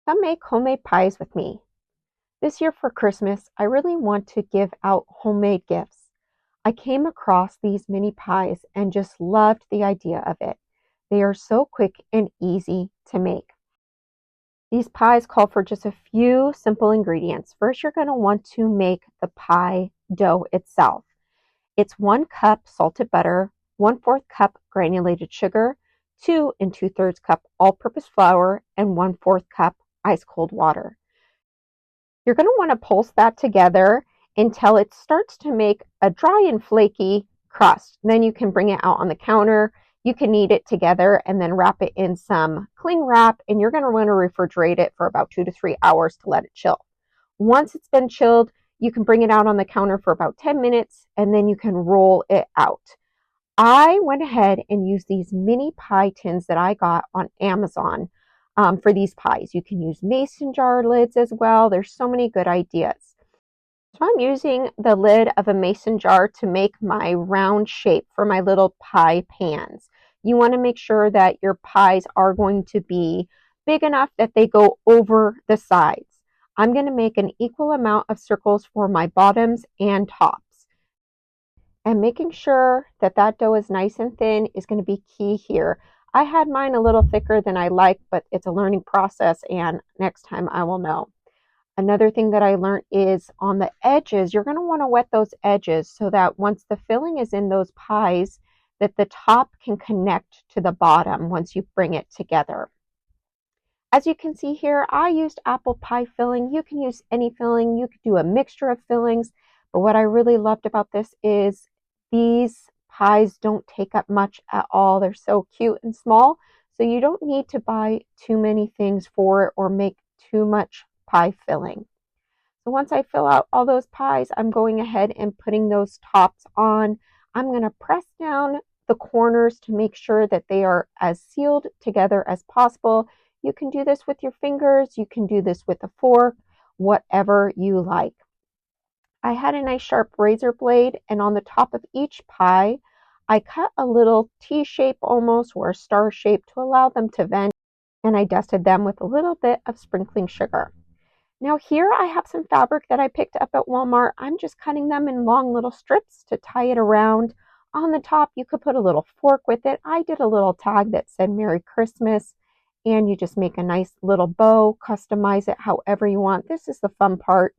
Come make homemade pies with me. This year for Christmas, I really want to give out homemade gifts. I came across these mini pies and just loved the idea of it. They are so quick and easy to make. These pies call for just a few simple ingredients. First, you're going to want to make the pie dough itself. It's 1 cup salted butter, 1/4 cup granulated sugar, 2 2/3 cup all-purpose flour, and 1/4 cup ice cold water. You're going to want to pulse that together until it starts to make a dry and flaky crust. Then you can bring it out on the counter. You can knead it together and then wrap it in some cling wrap, and you're going to want to refrigerate it for about 2 to 3 hours to let it chill. Once it's been chilled, you can bring it out on the counter for about 10 minutes, and then you can roll it out. I went ahead and used these mini pie tins that I got on Amazon for these pies. You can use mason jar lids as well. There's so many good ideas. So I'm using the lid of a mason jar to make my round shape for my little pie pans. You want to make sure that your pies are going to be big enough that they go over the sides. I'm going to make an equal amount of circles for my bottoms and tops. And making sure that that dough is nice and thin is going to be key here. I had mine a little thicker than I like, but it's a learning process, and next time I will know. Another thing that I learned is on the edges, you're going to want to wet those edges so that once the filling is in those pies, that the top can connect to the bottom once you bring it together. As you can see here, I used apple pie filling. You can use any filling. You could do a mixture of fillings. But what I really loved about this is these pies don't take up much at all. They're so cute and small. So you don't need to buy too many things for it or make too much pie filling. So once I fill out all those pies, I'm going ahead and putting those tops on. I'm going to press down the corners to make sure that they are as sealed together as possible. You can do this with your fingers. You can do this with a fork, whatever you like. I had a nice sharp razor blade, and on the top of each pie, I cut a little T shape almost, or a star shape, to allow them to vent, and I dusted them with a little bit of sprinkling sugar. Now here I have some fabric that I picked up at Walmart. I'm just cutting them in long little strips to tie it around. On the top, you could put a little fork with it. I did a little tag that said Merry Christmas, and you just make a nice little bow, customize it however you want. This is the fun part.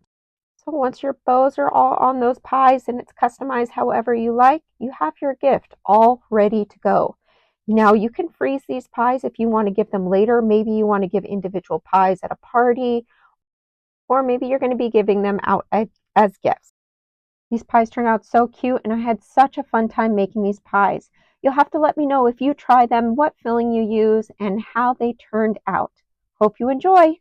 So once your bows are all on those pies and it's customized however you like, you have your gift all ready to go. Now you can freeze these pies if you want to give them later. Maybe you want to give individual pies at a party, or maybe you're going to be giving them out as gifts. These pies turn out so cute, and I had such a fun time making these pies. You'll have to let me know if you try them, what filling you use, and how they turned out. Hope you enjoy!